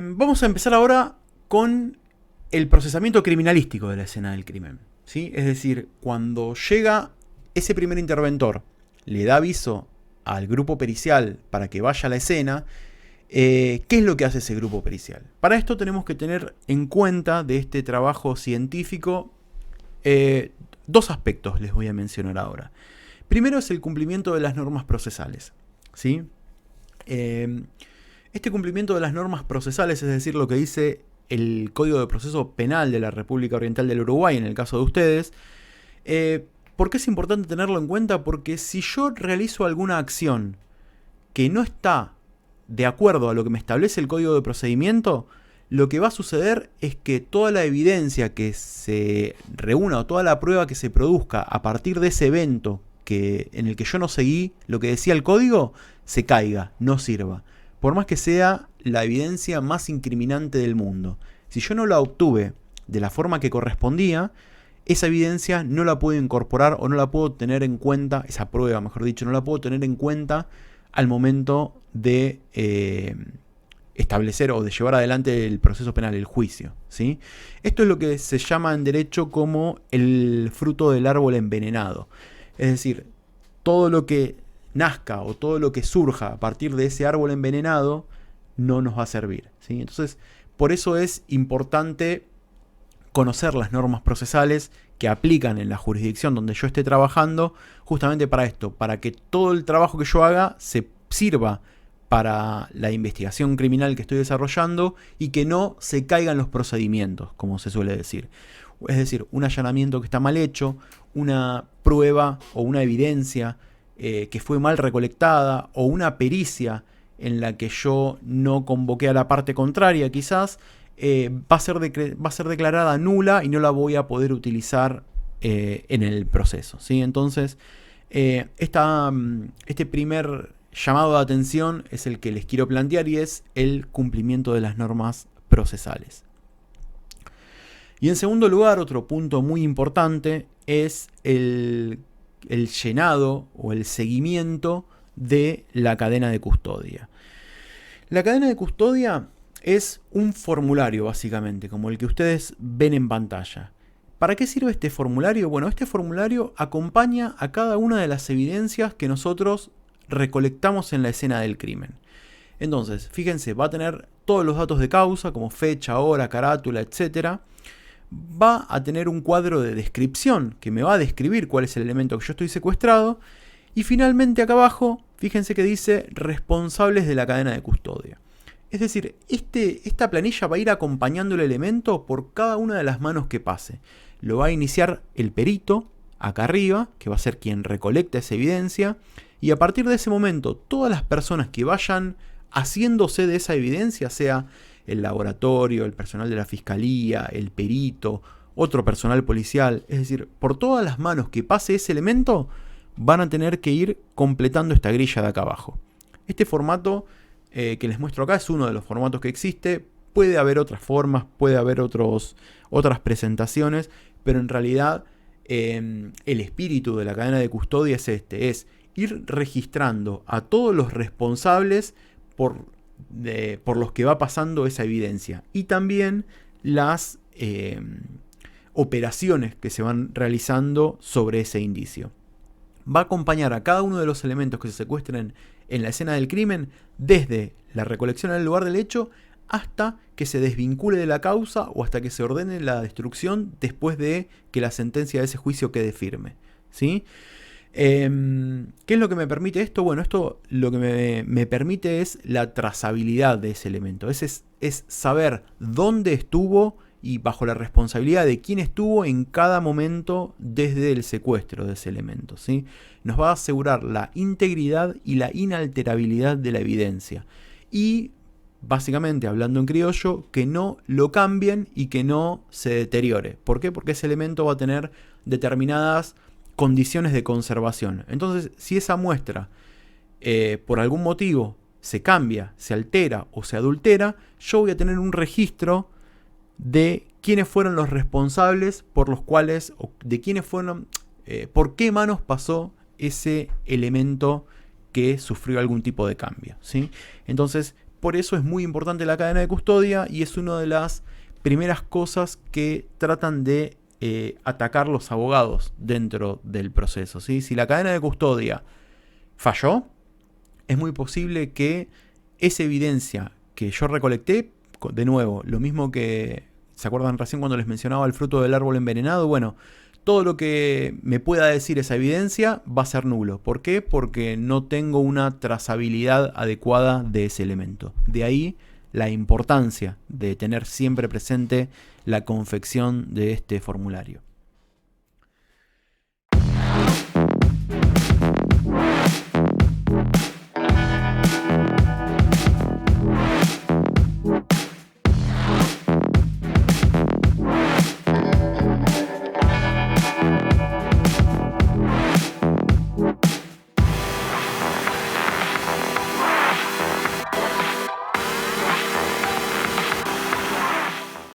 Vamos a empezar ahora con el procesamiento criminalístico de la escena del crimen, ¿sí? Es decir, cuando llega ese primer interventor, le da aviso al grupo pericial para que vaya a la escena. ¿Qué es lo que hace ese grupo pericial? Para esto tenemos que tener en cuenta de este trabajo científico dos aspectos les voy a mencionar ahora. Primero es el cumplimiento de las normas procesales, ¿sí? Este cumplimiento de las normas procesales, es decir, lo que dice el Código de Proceso Penal de la República Oriental del Uruguay, en el caso de ustedes, ¿por qué es importante tenerlo en cuenta? Porque si yo realizo alguna acción que no está de acuerdo a lo que me establece el Código de Procedimiento, lo que va a suceder es que toda la evidencia que se reúna o toda la prueba que se produzca a partir de ese evento en el que yo no seguí lo que decía el código, se caiga, no sirva. Por más que sea la evidencia más incriminante del mundo. Si yo no la obtuve de la forma que correspondía, esa evidencia no la puedo incorporar o no la puedo tener en cuenta, esa prueba mejor dicho, no la puedo tener en cuenta al momento de establecer o de llevar adelante el proceso penal, el juicio, ¿sí? Esto es lo que se llama en derecho como el fruto del árbol envenenado. Es decir, todo lo que nazca o todo lo que surja a partir de ese árbol envenenado no nos va a servir, ¿sí? Entonces, por eso es importante conocer las normas procesales que aplican en la jurisdicción donde yo esté trabajando, justamente para esto, para que todo el trabajo que yo haga se sirva para la investigación criminal que estoy desarrollando y que no se caigan los procedimientos, como se suele decir. Es decir, un allanamiento que está mal hecho, una prueba o una evidencia que fue mal recolectada, o una pericia en la que yo no convoqué a la parte contraria quizás, va a ser declarada nula y no la voy a poder utilizar en el proceso, ¿sí? Entonces, este primer llamado de atención es el que les quiero plantear y es el cumplimiento de las normas procesales. Y en segundo lugar, otro punto muy importante es el llenado o el seguimiento de la cadena de custodia. La cadena de custodia es un formulario básicamente, como el que ustedes ven en pantalla. ¿Para qué sirve este formulario? Bueno, este formulario acompaña a cada una de las evidencias que nosotros recolectamos en la escena del crimen. Entonces, fíjense, va a tener todos los datos de causa, como fecha, hora, carátula, etc. Va a tener un cuadro de descripción que me va a describir cuál es el elemento que yo estoy secuestrado. Y finalmente acá abajo, fíjense que dice responsables de la cadena de custodia. Es decir, esta planilla va a ir acompañando el elemento por cada una de las manos que pase. Lo va a iniciar el perito, acá arriba, que va a ser quien recolecta esa evidencia. Y a partir de ese momento, todas las personas que vayan haciéndose de esa evidencia, sea el laboratorio, el personal de la fiscalía, el perito, otro personal policial, es decir, por todas las manos que pase ese elemento, van a tener que ir completando esta grilla de acá abajo. Este formato que les muestro acá es uno de los formatos que existe. Puede haber otras formas, puede haber otras presentaciones, pero en realidad el espíritu de la cadena de custodia es este, es ir registrando a todos los responsables por los que va pasando esa evidencia y también las operaciones que se van realizando sobre ese indicio. Va a acompañar a cada uno de los elementos que se secuestren en la escena del crimen desde la recolección en el lugar del hecho hasta que se desvincule de la causa o hasta que se ordene la destrucción después de que la sentencia de ese juicio quede firme, ¿sí? ¿Qué es lo que me permite esto? Bueno, esto lo que me permite es la trazabilidad de ese elemento. Es saber dónde estuvo y bajo la responsabilidad de quién estuvo en cada momento desde el secuestro de ese elemento, ¿sí? Nos va a asegurar la integridad y la inalterabilidad de la evidencia. Y, básicamente, hablando en criollo, que no lo cambien y que no se deteriore. ¿Por qué? Porque ese elemento va a tener determinadas condiciones de conservación. Entonces, si esa muestra por algún motivo se cambia, se altera o se adultera, yo voy a tener un registro de quiénes fueron los responsables por los cuales, o de quiénes fueron, por qué manos pasó ese elemento que sufrió algún tipo de cambio, ¿sí? Entonces, por eso es muy importante la cadena de custodia y es una de las primeras cosas que tratan de atacar los abogados dentro del proceso, ¿sí? Si la cadena de custodia falló, es muy posible que esa evidencia que yo recolecté, de nuevo, lo mismo que, ¿se acuerdan recién cuando les mencionaba el fruto del árbol envenenado? Bueno, todo lo que me pueda decir esa evidencia va a ser nulo. ¿Por qué? Porque no tengo una trazabilidad adecuada de ese elemento. De ahí la importancia de tener siempre presente la confección de este formulario.